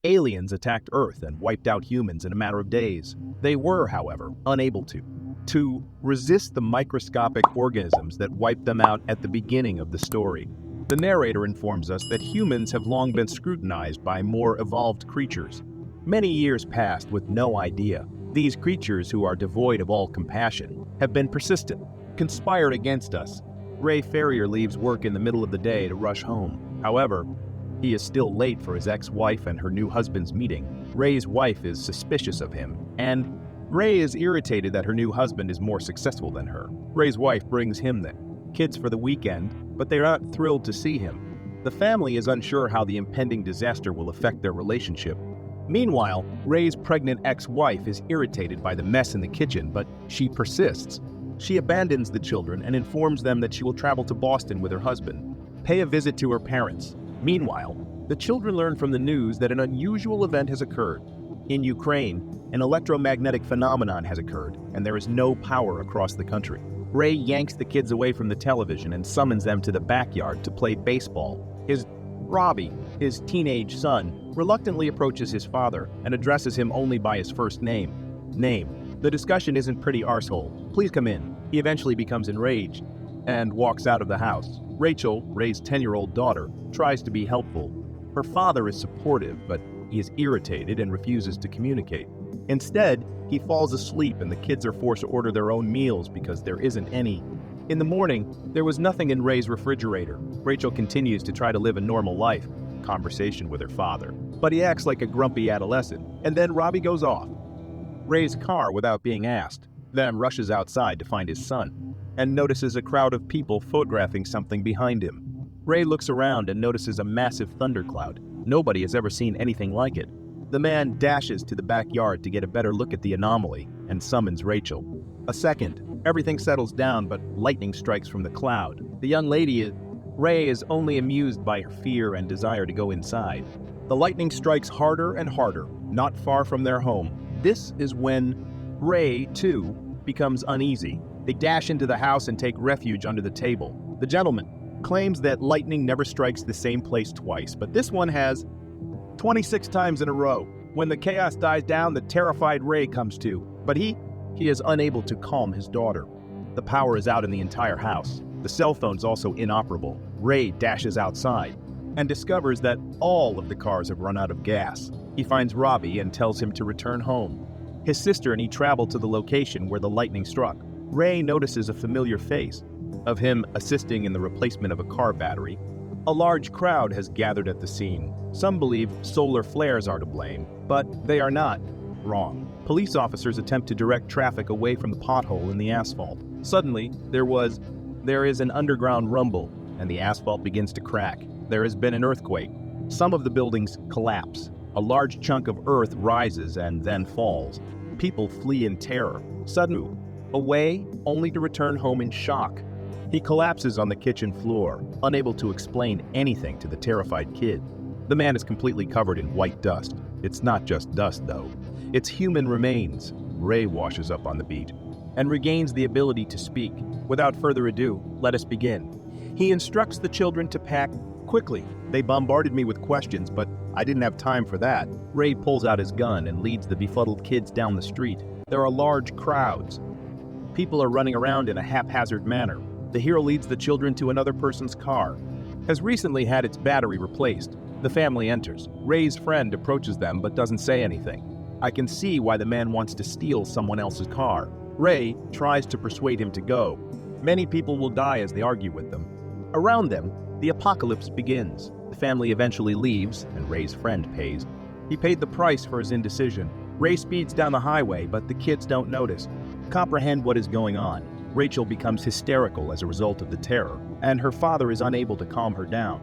Aliens attacked Earth and wiped out humans in a matter of days. They were, however, unable to resist the microscopic organisms that wiped them out at the beginning of the story. The narrator informs us that humans have long been scrutinized by more evolved creatures. Many years passed with no idea. These creatures, who are devoid of all compassion, have been persistent, conspired against us. Ferrier leaves work in the middle of the day to rush home. However, he is still late for his ex-wife and her new husband's meeting. Ray's wife is suspicious of him, and Ray is irritated that her new husband is more successful than her. Ray's wife brings him the kids for the weekend, but they're not thrilled to see him. The family is unsure how the impending disaster will affect their relationship. Meanwhile, Ray's pregnant ex-wife is irritated by the mess in the kitchen, but she persists. She abandons the children and informs them that she will travel to Boston with her husband, pay a visit to her parents. Meanwhile, the children learn from the news that an unusual event has occurred. In Ukraine, an electromagnetic phenomenon has occurred, and there is no power across the country. Ray yanks the kids away from the television and summons them to the backyard to play baseball. Robbie, his teenage son, reluctantly approaches his father and addresses him only by his first name. The discussion isn't pretty arsehole. Please come in. He eventually becomes enraged and walks out of the house. Rachel, Ray's 10-year-old daughter, tries to be helpful. Her father is supportive, but he is irritated and refuses to communicate. Instead, he falls asleep and the kids are forced to order their own meals because there isn't any. In the morning, there was nothing in Ray's refrigerator. Rachel continues to try to live a normal life, conversation with her father, but he acts like a grumpy adolescent, and then Robbie goes off. Ray's car without being asked, then rushes outside to find his son, and notices a crowd of people photographing something behind him. Ray looks around and notices a massive thundercloud. Nobody has ever seen anything like it. The man dashes to the backyard to get a better look at the anomaly and summons Rachel. A second, everything settles down, but lightning strikes from the cloud. Ray is only amused by her fear and desire to go inside. The lightning strikes harder and harder, not far from their home. This is when Ray, too, becomes uneasy. They dash into the house and take refuge under the table. The gentleman claims that lightning never strikes the same place twice, but this one has 26 times in a row. When the chaos dies down, the terrified Ray comes to, but he is unable to calm his daughter. The power is out in the entire house. The cell phone's also inoperable. Ray dashes outside and discovers that all of the cars have run out of gas. He finds Robbie and tells him to return home. His sister and he travel to the location where the lightning struck. Ray notices a familiar face of him assisting in the replacement of a car battery. A large crowd has gathered at the scene. Some believe solar flares are to blame, but they are not wrong. Police officers attempt to direct traffic away from the pothole in the asphalt. Suddenly, there is an underground rumble, and the asphalt begins to crack. There has been an earthquake. Some of the buildings collapse. A large chunk of earth rises and then falls. People flee in terror. Suddenly, away, only to return home in shock. He collapses on the kitchen floor, unable to explain anything to the terrified kid. The man is completely covered in white dust. It's not just dust, though. It's human remains. Ray washes up on the beach and regains the ability to speak. Without further ado, let us begin. He instructs the children to pack quickly. They bombarded me with questions, but I didn't have time for that. Ray pulls out his gun and leads the befuddled kids down the street. There are large crowds. People are running around in a haphazard manner. The hero leads the children to another person's car. Has recently had its battery replaced. The family enters. Ray's friend approaches them but doesn't say anything. I can see why the man wants to steal someone else's car. Ray tries to persuade him to go. Many people will die as they argue with them. Around them, the apocalypse begins. The family eventually leaves, and Ray's friend pays. He paid the price for his indecision. Ray speeds down the highway, but the kids don't notice. Comprehend what is going on. Rachel becomes hysterical as a result of the terror, and her father is unable to calm her down.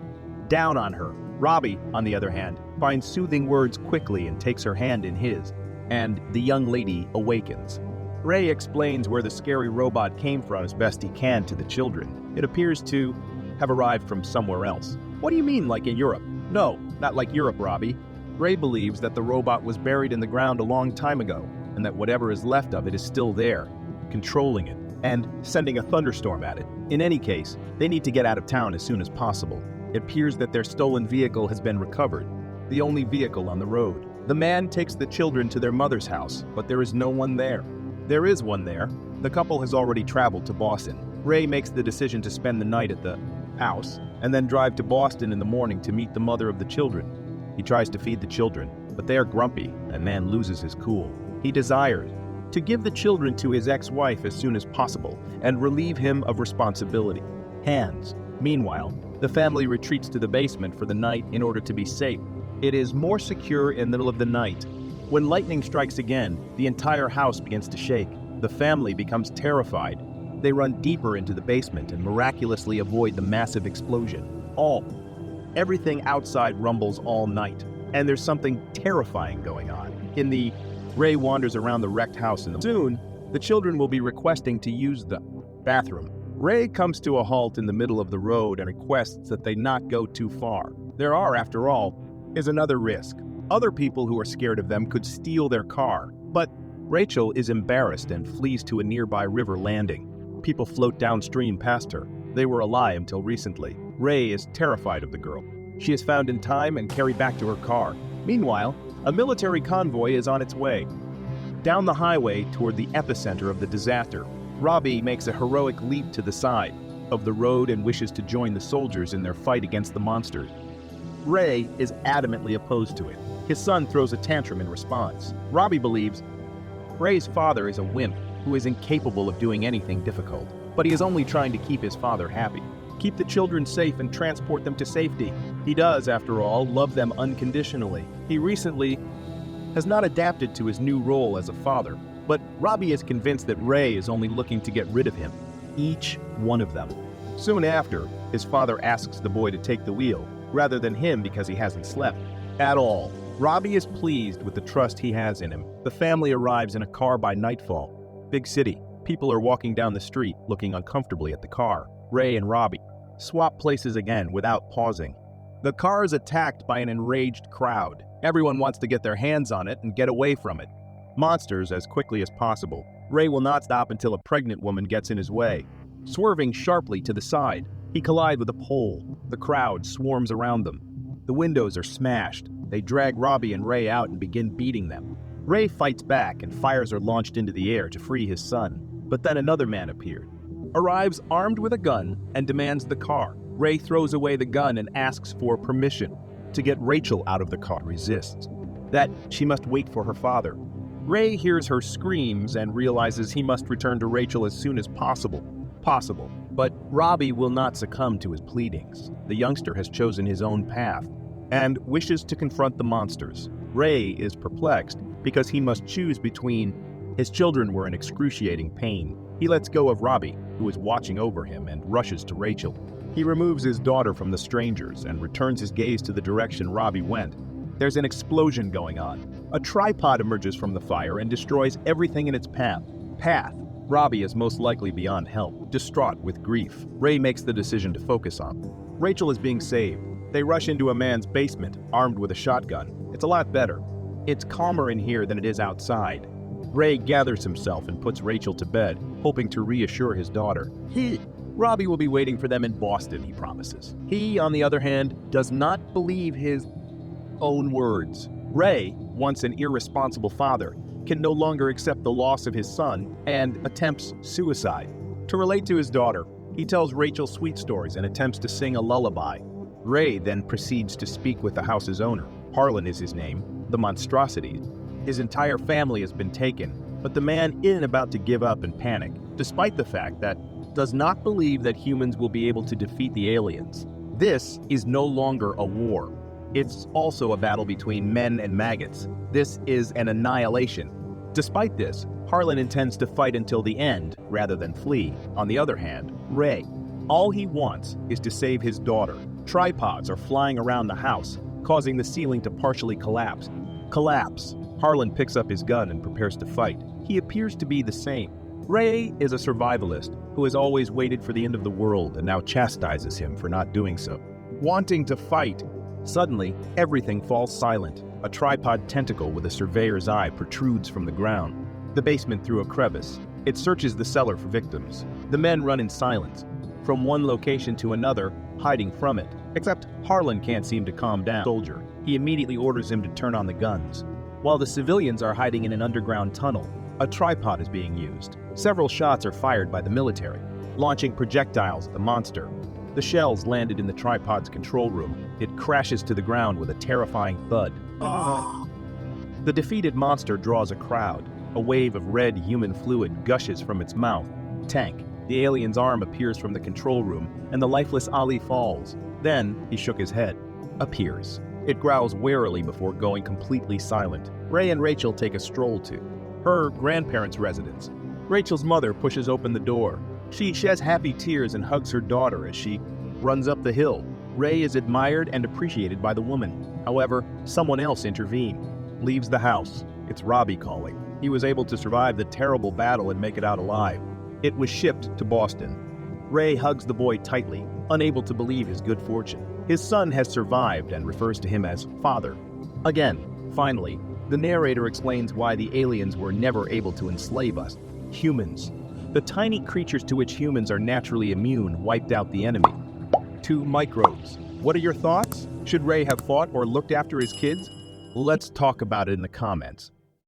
Down on her. Robbie, on the other hand, finds soothing words quickly and takes her hand in his, and the young lady awakens. Ray explains where the scary robot came from as best he can to the children. It appears to have arrived from somewhere else. What do you mean, like in Europe? No, not like Europe, Robbie. Ray believes that the robot was buried in the ground a long time ago, and that whatever is left of it is still there, controlling it, and sending a thunderstorm at it. In any case, they need to get out of town as soon as possible. It appears that their stolen vehicle has been recovered. the only vehicle on the road. The man takes the children to their mother's house, but there is no one there. There is one there. The couple has already traveled to Boston. Ray makes the decision to spend the night at the house and then drive to Boston in the morning to meet the mother of the children. He tries to feed the children, but they are grumpy, and man loses his cool. He desires to give the children to his ex-wife as soon as possible and relieve him of responsibility. Hands. Meanwhile, the family retreats to the basement for the night in order to be safe. It is more secure in the middle of the night. When lightning strikes again, the entire house begins to shake. The family becomes terrified. They run deeper into the basement and miraculously avoid the massive explosion. Everything outside rumbles all night, and there's something terrifying going on. Ray wanders around the wrecked house, and soon, the children will be requesting to use the bathroom. Ray comes to a halt in the middle of the road and requests that they not go too far. There are, after all, is another risk. Other people who are scared of them could steal their car, but Rachel is embarrassed and flees to a nearby river landing. People float downstream past her. They were alive until recently. Ray is terrified of the girl. She is found in time and carried back to her car. Meanwhile, a military convoy is on its way. Down the highway toward the epicenter of the disaster, Robbie makes a heroic leap to the side of the road and wishes to join the soldiers in their fight against the monsters. Ray is adamantly opposed to it. His son throws a tantrum in response. Robbie believes Ray's father is a wimp who is incapable of doing anything difficult, but he is only trying to keep his father happy, keep the children safe and transport them to safety. He does, after all, love them unconditionally. He recently has not adapted to his new role as a father, but Robbie is convinced that Ray is only looking to get rid of him, each one of them. Soon after, his father asks the boy to take the wheel, rather than him because he hasn't slept at all. Robbie is pleased with the trust he has in him. The family arrives in a car by nightfall. Big city. People are walking down the street, looking uncomfortably at the car. Ray and Robbie swap places again without pausing. The car is attacked by an enraged crowd. Everyone wants to get their hands on it and get away from it. Monsters as quickly as possible. Ray will not stop until a pregnant woman gets in his way. Swerving sharply to the side, he collides with a pole. The crowd swarms around them. The windows are smashed. They drag Robbie and Ray out and begin beating them. Ray fights back and fires are launched into the air to free his son. But then another man arrives armed with a gun and demands the car. Ray throws away the gun and asks for permission to get Rachel out of the car. Resists. That she must wait for her father. Ray hears her screams and realizes he must return to Rachel as soon as possible. But Robbie will not succumb to his pleadings. The youngster has chosen his own path and wishes to confront the monsters. Ray is perplexed because he must choose between his children were in excruciating pain. He lets go of Robbie, who is watching over him, and rushes to Rachel. He removes his daughter from the strangers and returns his gaze to the direction Robbie went. There's an explosion going on. A tripod emerges from the fire and destroys everything in its path. Robbie is most likely beyond help, distraught with grief. Ray makes the decision to focus on. Rachel is being saved. They rush into a man's basement, armed with a shotgun. It's a lot better. It's calmer in here than it is outside. Ray gathers himself and puts Rachel to bed, hoping to reassure his daughter. Robbie will be waiting for them in Boston, he promises. He, on the other hand, does not believe his own words. Ray, once an irresponsible father, can no longer accept the loss of his son and attempts suicide. To relate to his daughter, he tells Rachel sweet stories and attempts to sing a lullaby. Ray then proceeds to speak with the house's owner. Harlan is his name, the monstrosity. His entire family has been taken, but the man isn't about to give up and panic, despite the fact that does not believe that humans will be able to defeat the aliens. This is no longer a war. It's also a battle between men and maggots. This is an annihilation. Despite this, Harlan intends to fight until the end rather than flee. On the other hand, Ray, all he wants is to save his daughter. Tripods are flying around the house, causing the ceiling to partially collapse. Harlan picks up his gun and prepares to fight. He appears to be the same. Ray is a survivalist who has always waited for the end of the world and now chastises him for not doing so. Wanting to fight, suddenly everything falls silent. A tripod tentacle with a surveyor's eye protrudes from the ground. The basement through a crevice. It searches the cellar for victims. The men run in silence, from one location to another, hiding from it. Except Harlan can't seem to calm down. Soldier. He immediately orders him to turn on the guns. While the civilians are hiding in an underground tunnel, a tripod is being used. Several shots are fired by the military, launching projectiles at the monster. The shells landed in the tripod's control room. It crashes to the ground with a terrifying thud. The defeated monster draws a crowd. A wave of red human fluid gushes from its mouth. Tank. The alien's arm appears from the control room, and the lifeless Ali falls. Then, he shook his head. Appears. It growls warily before going completely silent. Ray and Rachel take a stroll to her grandparents' residence. Rachel's mother pushes open the door. She sheds happy tears and hugs her daughter as she runs up the hill. Ray is admired and appreciated by the woman. However, someone else intervenes. Leaves the house. It's Robbie calling. He was able to survive the terrible battle and make it out alive. It was shipped to Boston. Ray hugs the boy tightly, unable to believe his good fortune. His son has survived and refers to him as father. Again, finally, the narrator explains why the aliens were never able to enslave us. Humans. The tiny creatures to which humans are naturally immune wiped out the enemy. 2 microbes. What are your thoughts? Should Ray have fought or looked after his kids? Let's talk about it in the comments.